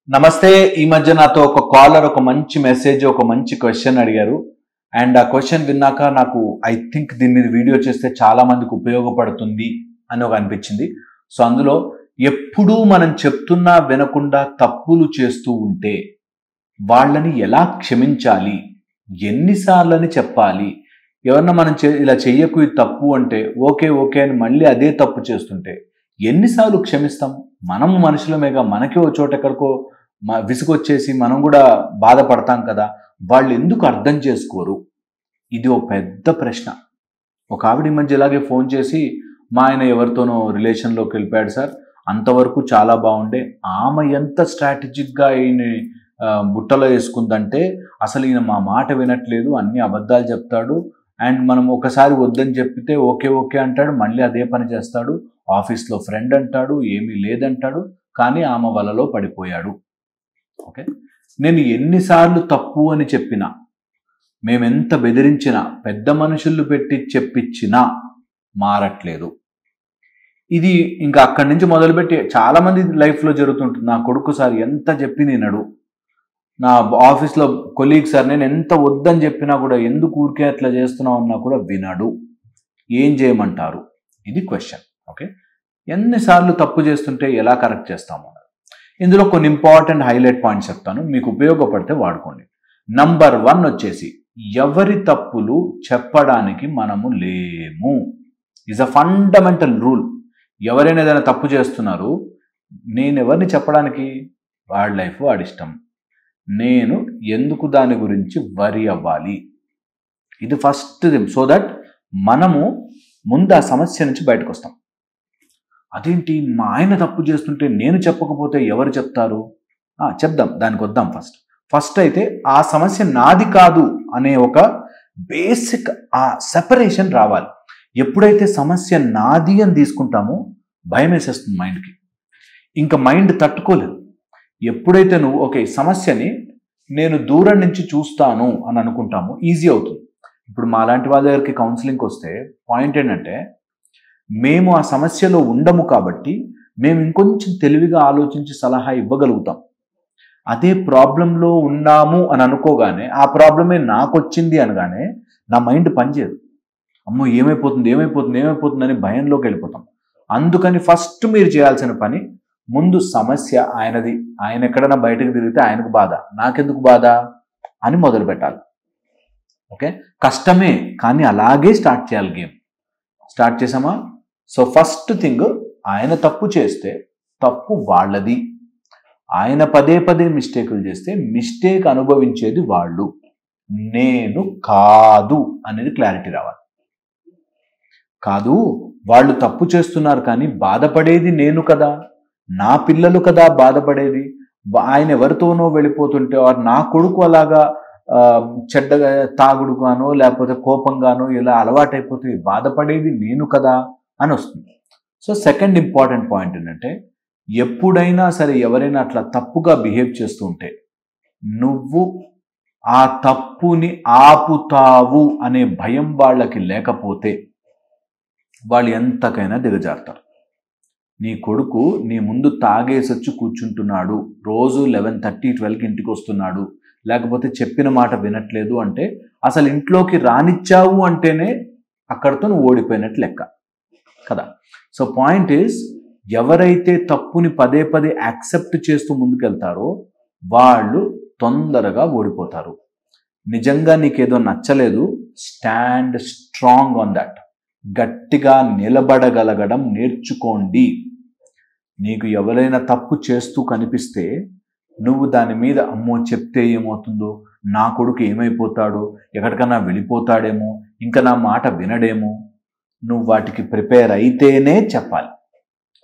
నమస్తే. ఈ మధ్య నాతో ఒక కాలర్ ఒక మంచి మెసేజ్, ఒక మంచి క్వశ్చన్ అడిగారు. అండ్ ఆ క్వశ్చన్ విన్నాక నాకు ఐ థింక్ దీని మీద వీడియో చేస్తే చాలా మందికి ఉపయోగపడుతుంది అని ఒక అనిపించింది. సో అందులో ఎప్పుడూ మనం చెప్తున్నా వినకుండా తప్పులు చేస్తూ ఉంటే వాళ్ళని ఎలా క్షమించాలి, ఎన్నిసార్లని చెప్పాలి, ఎవరన్నా మనం ఇలా చెయ్యకు ఇది తప్పు అంటే ఓకే ఓకే అని మళ్ళీ అదే తప్పు చేస్తుంటే ఎన్నిసార్లు క్షమిస్తాం? మనం మనుషులమేగా, మనకి ఓ చోట ఎక్కడికో విసుగొచ్చేసి మనం కూడా బాధపడతాం కదా. వాళ్ళు ఎందుకు అర్థం చేసుకోరు? ఇది ఓ పెద్ద ప్రశ్న. ఒక ఆవిడ ఈ మధ్య ఇలాగే ఫోన్ చేసి మా ఆయన ఎవరితోనో రిలేషన్లోకి వెళ్ళిపోయాడు సార్, అంతవరకు చాలా బాగుండే, ఆమె ఎంత స్ట్రాటజిక్గా ఈయన బుట్టలో వేసుకుందంటే అసలు ఈయన మా మాట వినట్లేదు, అన్ని అబద్ధాలు చెప్తాడు, అండ్ మనం ఒకసారి వద్దని చెప్పితే ఓకే ఓకే అంటాడు, మళ్ళీ అదే పని చేస్తాడు, ఆఫీస్లో ఫ్రెండ్ అంటాడు, ఏమీ లేదంటాడు, కానీ ఆమె వలలో పడిపోయాడు. ఓకే, నేను ఎన్నిసార్లు తప్పు అని చెప్పినా, మేమెంత బెదిరించినా, పెద్ద మనుషులు పెట్టి చెప్పించినా మారట్లేదు. ఇది ఇంకా అక్కడి నుంచి మొదలుపెట్టి చాలామంది లైఫ్లో జరుగుతుంటుంది. నా కొడుకు సార్ ఎంత చెప్పి వినడు, నా ఆఫీస్లో కొలీగ్ సార్ నేను ఎంత వద్దని చెప్పినా కూడా ఎందుకు ఊరికే అట్లా చేస్తున్నావు అన్నా కూడా వినడు. ఏం చేయమంటారు? ఇది క్వశ్చన్. ఓకే, ఎన్నిసార్లు తప్పు చేస్తుంటే ఎలా కరెక్ట్ చేస్తాము? ఇందులో కొన్ని ఇంపార్టెంట్ హైలైట్ పాయింట్స్ చెప్తాను, మీకు ఉపయోగపడితే వాడుకోండి. నంబర్ 1 వచ్చేసి ఎవరి తప్పులు చెప్పడానికి మనము లేము. Is a fundamental rule. ఎవరైనా ఏదైనా తప్పు చేస్తున్నారు, నేను ఎవరిని చెప్పడానికి? వాడి లైఫ్ వాడి ఇష్టం, నేను ఎందుకు దాని గురించి వరి అవ్వాలి? ఇది ఫస్ట్ థింగ్. సో దట్ మనము ముందు ఆ సమస్య నుంచి బయటకు వస్తాం. అదేంటి మా ఆయన తప్పు చేస్తుంటే నేను చెప్పకపోతే ఎవరు చెప్తారు? చెప్దాం, దానికి వద్దాం. ఫస్ట్ అయితే ఆ సమస్య నాది కాదు అనే ఒక బేసిక్ ఆ సెపరేషన్ రావాలి. ఎప్పుడైతే సమస్య నాది అని తీసుకుంటామో భయం వేసేస్తుంది మైండ్కి, ఇంకా మైండ్ తట్టుకోలేదు. ఎప్పుడైతే నువ్వు ఓకే సమస్యని నేను దూరం నుంచి చూస్తాను అని అనుకుంటాము, ఈజీ అవుతుంది. ఇప్పుడు మా లాంటి వాళ్ళ దగ్గరికి కౌన్సిలింగ్కి వస్తే పాయింట్ ఏంటంటే, మేము ఆ సమస్యలో ఉండము కాబట్టి మేము ఇంకొంచెం తెలివిగా ఆలోచించి సలహా ఇవ్వగలుగుతాం. అదే ప్రాబ్లంలో ఉన్నాము అని అనుకోగానే, ఆ ప్రాబ్లమే నాకు వచ్చింది అనగానే నా మైండ్ పనిచేయదు. అమ్మో ఏమైపోతుంది ఏమైపోతుంది ఏమైపోతుంది అని భయంలోకి వెళ్ళిపోతాం. అందుకని ఫస్ట్ మీరు చేయాల్సిన పని, ముందు సమస్య ఆయనది, ఆయన ఎక్కడైనా బయటకు తిరిగితే ఆయనకు బాధ, నాకెందుకు బాధ అని మొదలు పెట్టాలి. ఓకే, కష్టమే కానీ అలాగే స్టార్ట్ చేయాలి గేమ్. స్టార్ట్ చేసామా? సో ఫస్ట్ థింగ్, ఆయన తప్పు చేస్తే తప్పు వాళ్ళది, ఆయన పదే పదే మిస్టేకులు చేస్తే మిస్టేక్ అనుభవించేది వాళ్ళు, నేను కాదు అనేది క్లారిటీ రావాలి. కాదు, వాళ్ళు తప్పు చేస్తున్నారు కానీ బాధపడేది నేను కదా, నా పిల్లలు కదా బాధపడేది. ఆయన ఎవరితోనో వెళ్ళిపోతుంటే నా కొడుకు అలాగా చెడ్డగా తాగుడుగానో లేకపోతే కోపంగానో ఇలా అలవాటైపోతే బాధపడేది నేను కదా అని వస్తుంది. సో సెకండ్ ఇంపార్టెంట్ పాయింట్ ఏంటంటే, ఎప్పుడైనా సరే ఎవరైనా అట్లా తప్పుగా బిహేవ్ చేస్తూ ఉంటే నువ్వు ఆ తప్పుని ఆపుతావు అనే భయం వాళ్ళకి లేకపోతే వాళ్ళు ఎంతకైనా దిగజారుతారు. నీ కొడుకు నీ ముందు తాగేసొచ్చి కూర్చుంటున్నాడు, రోజు 11:30, 12కి ఇంటికి వస్తున్నాడు, లేకపోతే చెప్పిన మాట వినట్లేదు అంటే అసలు ఇంట్లోకి రానిచ్చావు అంటేనే అక్కడితో నువ్వు ఓడిపోయినట్టు లెక్క కదా. సో పాయింట్ ఈజ్, ఎవరైతే తప్పుని పదే పదే యాక్సెప్ట్ చేస్తూ ముందుకెళ్తారో వాళ్ళు తొందరగా ఓడిపోతారు. నిజంగా నీకేదో నచ్చలేదు, స్టాండ్ స్ట్రాంగ్ ఆన్ దట్. గట్టిగా నిలబడగలగడం నేర్చుకోండి. నీకు ఎవరైనా తప్పు చేస్తూ కనిపిస్తే నువ్వు దాని మీద అమ్మో చెప్తే ఏమవుతుందో, నా కొడుకు ఏమైపోతాడో, ఎక్కడికన్నా వెళ్ళిపోతాడేమో, ఇంకా నా మాట వినడేమో, నువ్వు వాటికి ప్రిపేర్ అయితేనే చెప్పాలి.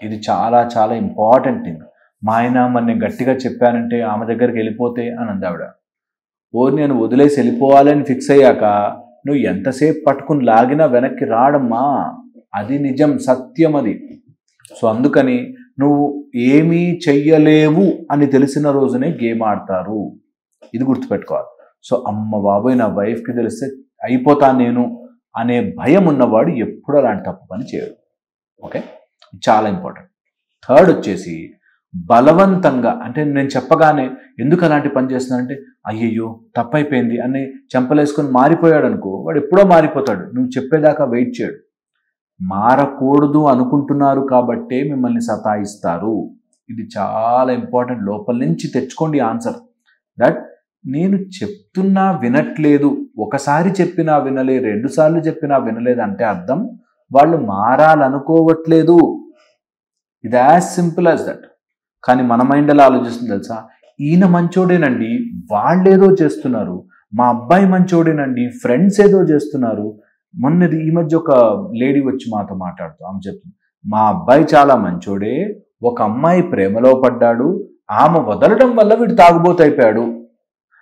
ఇది చాలా చాలా ఇంపార్టెంట్ థింగ్. మా ఆయన మరి గట్టిగా చెప్పానంటే ఆమె దగ్గరికి వెళ్ళిపోతే అని అందావిడ. నేను వదిలేసి వెళ్ళిపోవాలని ఫిక్స్ అయ్యాక నువ్వు ఎంతసేపు పట్టుకుని లాగినా వెనక్కి రాడమ్మా, అది నిజం, సత్యం అది. సో అందుకని నువ్వు ఏమీ చెయ్యలేవు అని తెలిసిన రోజునే గేమ్ ఆడతారు, ఇది గుర్తుపెట్టుకోవాలి. సో అమ్మ బాబోయ్ నా వైఫ్కి తెలిస్తే అయిపోతాను నేను అనే భయం ఉన్నవాడు ఎప్పుడు అలాంటి తప్పు పని చేయడు. ఓకే, చాలా ఇంపార్టెంట్. థర్డ్ వచ్చేసి, బలవంతంగా అంటే నేను చెప్పగానే ఎందుకు అలాంటి పని చేస్తున్నానంటే అయ్యయ్యో తప్పైపోయింది అని చెంపలేసుకొని మారిపోయాడు అనుకో, వాడు ఎప్పుడో మారిపోతాడు. నువ్వు చెప్పేదాకా వెయిట్ చేయడు. మారకూడదు అనుకుంటున్నారు కాబట్టే మిమ్మల్ని సతాయిస్తారు. ఇది చాలా ఇంపార్టెంట్. లోపల నుంచి తెచ్చుకోండి ఆన్సర్. దట్ నేను చెప్తున్నా వినట్లేదు, ఒకసారి చెప్పినా వినలే, 2 సార్లు చెప్పినా వినలేదు అంటే అర్థం వాళ్ళు మారాలనుకోవట్లేదు. ఇది యాజ్ సింపుల్ యాజ్ దట్. కానీ మన మైండ్ ఎలా ఆలోచిస్తుంది తెలుసా? ఈయన మంచోడేనండి, వాళ్ళేదో చేస్తున్నారు, మా అబ్బాయి మంచోడేనండి, ఫ్రెండ్స్ ఏదో చేస్తున్నారు. మొన్నది ఈ మధ్య ఒక లేడీ వచ్చి మాతో మాట్లాడుతూ ఆమె చెప్తుంది, మా అబ్బాయి చాలా మంచోడే, ఒక అమ్మాయి ప్రేమలో పడ్డాడు, ఆమె వదలడం వల్ల వీడు తాగుబోతైపోయాడు.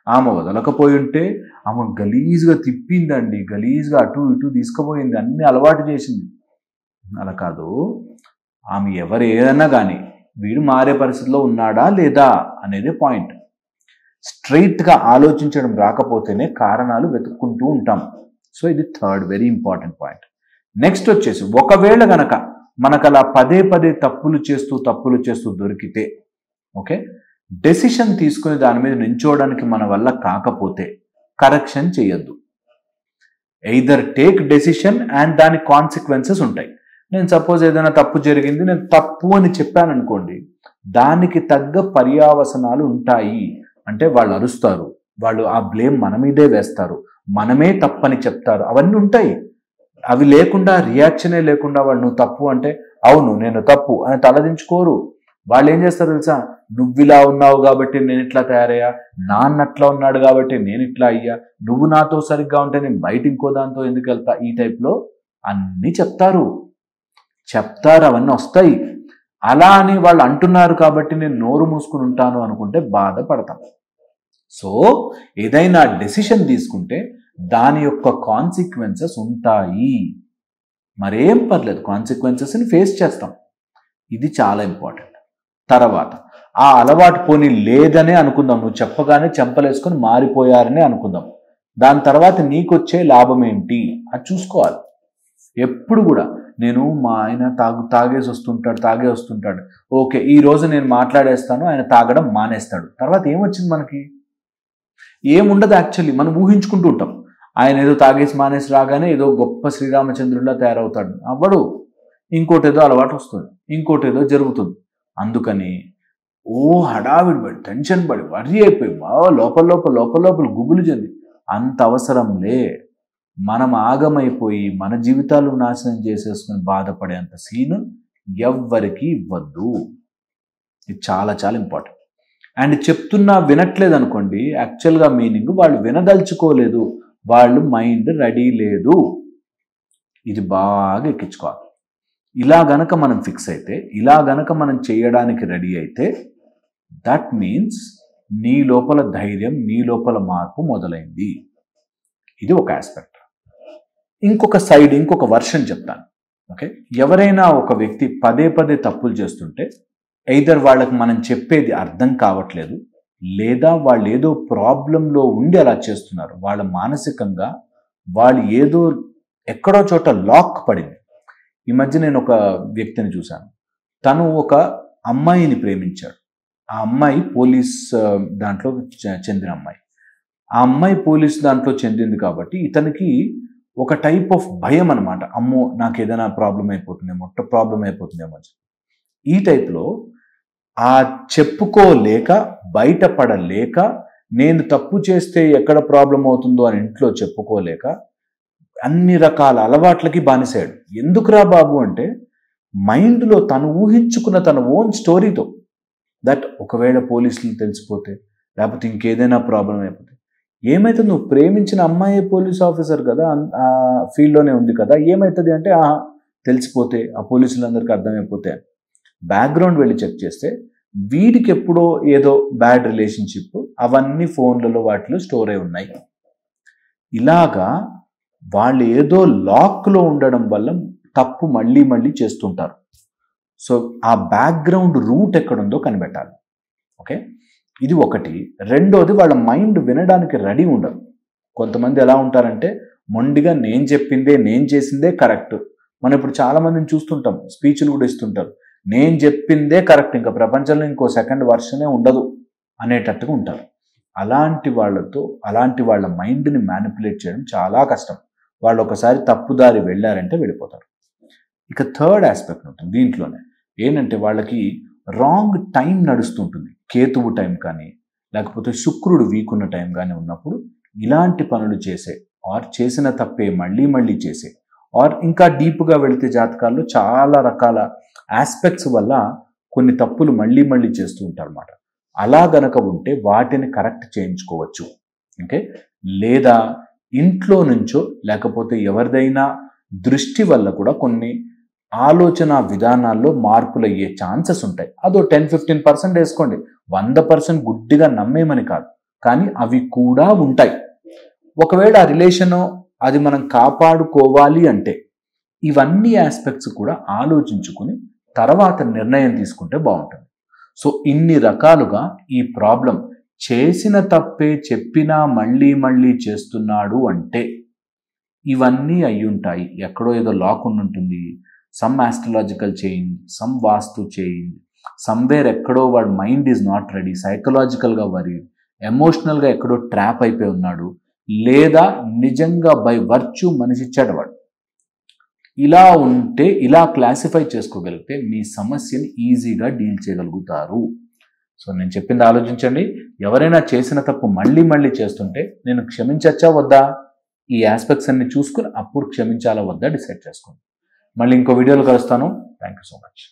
ఆమె వదలకపోయి ఉంటే ఆమె గలీజ్గా తిప్పిందండి, గలీజ్గా అటు ఇటు తీసుకుపోయింది, అన్ని అలవాటు చేసింది. అలా కాదు, ఆమె ఎవరు ఏదన్నా కానీ వీడు మారే పరిస్థితిలో ఉన్నాడా లేదా అనేది పాయింట్. స్ట్రైట్గా ఆలోచించడం రాకపోతేనే కారణాలు వెతుక్కుంటూ ఉంటాం. సో ఇది third very important point. Next వచ్చేసి ఒకవేళ గనక మనకు అలా పదే పదే తప్పులు చేస్తూ దొరికితే, ఓకే, డెసిషన్ తీసుకుని దాని మీద నించోవడానికి మన వల్ల కాకపోతే కరెక్షన్ చేయొద్దు. ఎయిదర్ టేక్ డెసిషన్ అండ్ దాని కాన్సిక్వెన్సెస్ ఉంటాయి. నేను సపోజ్ ఏదైనా తప్పు జరిగింది, నేను తప్పు అని చెప్పాను అనుకోండి, దానికి తగ్గ పర్యావసనాలు ఉంటాయి. అంటే వాళ్ళు అరుస్తారు, వాళ్ళు ఆ బ్లేమ్ మన మీదే వేస్తారు, మనమే తప్పని చెప్తారు, అవన్నీ ఉంటాయి. అవి లేకుండా, రియాక్షనే లేకుండా వాళ్ళు నువ్వు తప్పు అంటే అవును నేను తప్పు అని తలదించుకోరు. వాళ్ళు ఏం చేస్తారు తెలుసా? నువ్వు ఇలా ఉన్నావు కాబట్టి నేను ఇట్లా తయారయ్యా, నాన్న అట్లా ఉన్నాడు కాబట్టి నేను ఇట్లా అయ్యా, నువ్వు నాతో సరిగ్గా ఉంటే నేను బయట ఇంకో దాంతో ఎందుకు వెళ్తా, ఈ టైప్లో అన్నీ చెప్తారు. అవన్నీ వస్తాయి. అలా అని వాళ్ళు అంటున్నారు కాబట్టి నేను నోరు మూసుకుని ఉంటాను అనుకుంటే బాధపడతాం. సో ఏదైనా డెసిషన్ తీసుకుంటే దాని యొక్క కాన్సిక్వెన్సెస్ ఉంటాయి. మరేం పర్లేదు, కాన్సిక్వెన్సెస్ని ఫేస్ చేస్తాం. ఇది చాలా ఇంపార్టెంట్. తర్వాత ఆ అలవాటు పోనీ లేదనే అనుకుందాం, నువ్వు చెప్పగానే చెంపలేసుకొని మారిపోయారనే అనుకుందాం. దాని తర్వాత నీకొచ్చే లాభం ఏంటి అది చూసుకోవాలి. ఎప్పుడు కూడా నేను మా ఆయన తాగే వస్తుంటాడు, ఓకే ఈ రోజు నేను మాట్లాడేస్తాను, ఆయన తాగడం మానేస్తాడు. తర్వాత ఏమొచ్చింది మనకి? ఏముండదు. యాక్చువల్లీ మనం ఊహించుకుంటూ ఉంటాం, ఆయన ఏదో తాగేసి మానేసి రాగానే ఏదో గొప్ప శ్రీరామచంద్రుడిలా తయారవుతాడు. అవ్వడు. ఇంకోటేదో అలవాటు వస్తుంది, ఇంకోటేదో జరుగుతుంది. అందుకని హడావిడి పడి, టెన్షన్ పడి, వర్రీ అయిపోయి లోపల గుబులు చెంది అంత అవసరంలే. మనం ఆగమైపోయి మన జీవితాలు నాశనం చేసేసుకుని బాధపడేంత సీను ఎవ్వరికి ఇవ్వద్దు. ఇది చాలా చాలా ఇంపార్టెంట్. అండ్ చెప్తున్నా వినట్లేదు అనుకోండి, యాక్చువల్గా మీనింగ్ వాళ్ళు వినదలుచుకోలేదు, వాళ్ళు మైండ్ రెడీ లేదు. ఇది బాగా ఎక్కించుకోవాలి. ఇలా గనక మనం ఫిక్స్ అయితే, ఇలా గనక మనం చేయడానికి రెడీ అయితే, దట్ మీన్స్ నీ లోపల ధైర్యం, నీ లోపల మార్పు మొదలైంది. ఇది ఒక ఆస్పెక్ట్. ఇంకొక సైడ్, ఇంకొక వర్షన్ చెప్తాను. ఓకే, ఎవరైనా ఒక వ్యక్తి పదే పదే తప్పులు చేస్తుంటే ఎయిదర్ వాళ్ళకి మనం చెప్పేది అర్థం కావట్లేదు, లేదా వాళ్ళు ఏదో ప్రాబ్లంలో ఉండి అలా చేస్తున్నారు. వాళ్ళ మానసికంగా వాళ్ళు ఏదో ఎక్కడో చోట లాక్ పడింది. ఈ మధ్య నేను ఒక వ్యక్తిని చూశాను. తను ఒక అమ్మాయిని ప్రేమించాడు. ఆ అమ్మాయి పోలీస్ దాంట్లో చెందిన అమ్మాయి. ఆ అమ్మాయి పోలీస్ దాంట్లో చెందింది కాబట్టి ఇతనికి ఒక టైప్ ఆఫ్ భయం అనమాట. అమ్మో నాకు ఏదైనా ప్రాబ్లం అయిపోతుందేమో. ఈ టైప్లో ఆ చెప్పుకోలేక, బయటపడలేక, నేను తప్పు చేస్తే ఎక్కడ ప్రాబ్లం అవుతుందో అని ఇంట్లో చెప్పుకోలేక అన్ని రకాల అలవాట్లకి బానిసాడు. ఎందుకురా బాబు అంటే మైండ్లో తను ఊహించుకున్న తన ఓన్ స్టోరీతో, దట్ ఒకవేళ పోలీసులు తెలిసిపోతే, లేకపోతే ఇంకేదైనా ప్రాబ్లం అయిపోతే ఏమవుతుంది? నువ్వు ప్రేమించిన అమ్మాయి పోలీస్ ఆఫీసర్ కదా, ఆ ఫీల్డ్లోనే ఉంది కదా, ఏమవుతుంది అంటే తెలిసిపోతే, ఆ పోలీసులందరికీ అర్థమైపోతే. బ్యాక్గ్రౌండ్ వెళ్ళి చెక్ చేస్తే వీడికి ఎప్పుడో ఏదో బ్యాడ్ రిలేషన్షిప్ అవన్నీ ఫోన్లలో వాటిలో స్టోర్ అయి ఉన్నాయి. ఇలాగా వాళ్ళు ఏదో లాక్లో ఉండడం వల్ల తప్పు మళ్ళీ మళ్ళీ చేస్తుంటారు. సో ఆ బ్యాక్గ్రౌండ్ రూట్ ఎక్కడుందో కనిపెట్టాలి. ఓకే, ఇది ఒకటి. రెండోది, వాళ్ళ మైండ్ వినడానికి రెడీ ఉండదు. కొంతమంది ఎలా ఉంటారంటే మొండిగా నేను చెప్పిందే, నేను చేసిందే కరెక్ట్. మనం ఇప్పుడు చాలా మందిని చూస్తుంటాం, స్పీచ్లు కూడా ఇస్తుంటారు. నేను చెప్పిందే కరెక్ట్, ఇంకా ప్రపంచంలో ఇంకో సెకండ్ వర్షనే ఉండదు అనేటట్టుగా ఉంటారు. అలాంటి వాళ్ళ మైండ్ని మ్యానిపులేట్ చేయడం చాలా కష్టం. వాళ్ళు ఒకసారి తప్పుదారి వెళ్ళారంటే వెళ్ళిపోతారు. ఇక థర్డ్ ఆస్పెక్ట్ ఉంటుంది దీంట్లోనే, ఏంటంటే వాళ్ళకి రాంగ్ టైం నడుస్తుంటుంది. కేతువు టైం కానీ లేకపోతే శుక్రుడు వీక్ ఉన్న టైం కానీ ఉన్నప్పుడు ఇలాంటి పనులు చేసే, ఆర్ చేసిన తప్పే మళ్ళీ మళ్ళీ చేసే, ఆర్ ఇంకా డీప్గా వెళితే జాతకాల్లో చాలా రకాల ఆస్పెక్ట్స్ వల్ల కొన్ని తప్పులు మళ్ళీ మళ్ళీ చేస్తూ ఉంటారు అన్నమాట. అలా గనక ఉంటే వాటిని కరెక్ట్ చేయించుకోవచ్చు. ఓకే, లేదా ఇంట్లో నుంచో లేకపోతే ఎవరిదైనా దృష్టి వల్ల కూడా కొన్ని ఆలోచన విధానాల్లో మార్పులు అయ్యే ఛాన్సెస్ ఉంటాయి. అదో 10-15% వేసుకోండి, 100% గుడ్డిగా నమ్మేమని కాదు, కానీ అవి కూడా ఉంటాయి. ఒకవేళ ఆ రిలేషను అది మనం కాపాడుకోవాలి అంటే ఇవన్నీ ఆస్పెక్ట్స్ కూడా ఆలోచించుకుని తర్వాత నిర్ణయం తీసుకుంటే బాగుంటుంది. సో ఇన్ని రకాలుగా ఈ ప్రాబ్లం చేసిన తప్పే చెప్పినా మళ్ళీ మళ్ళీ చేస్తున్నాడు అంటే ఇవన్నీ అయ్యుంటాయి. ఎక్కడో ఏదో లాక్ ఉంటుంది, సమ్ ఆస్ట్రలాజికల్ చేంజ్, సమ్ వాస్తు చేంజ్, సమ్వేర్ ఎక్కడో వాడు మైండ్ ఈజ్ నాట్ రెడీ, సైకలాజికల్గా వరీడ్, ఎమోషనల్గా ఎక్కడో ట్రాప్ అయిపోయి ఉన్నాడు, లేదా నిజంగా బై వర్చ్యూ మనిషి చెడవాడు. ఇలా ఉంటే, ఇలా క్లాసిఫై చేసుకోగలిగితే మీ సమస్యని ఈజీగా డీల్ చేయగలుగుతారు. సో నేను చెప్పింది ఆలోచించండి. ఎవరైనా చేసిన తప్పు మళ్ళీ మళ్ళీ చేస్తుంటే నేను క్షమించచ్చా వద్దా, ఈ ఆస్పెక్ట్స్ అన్ని చూసుకుని అప్పుడు క్షమించాలా వద్దా డిసైడ్ చేసుకోండి. మళ్ళీ ఇంకో వీడియోలో కలుస్తాను. Thank you so much.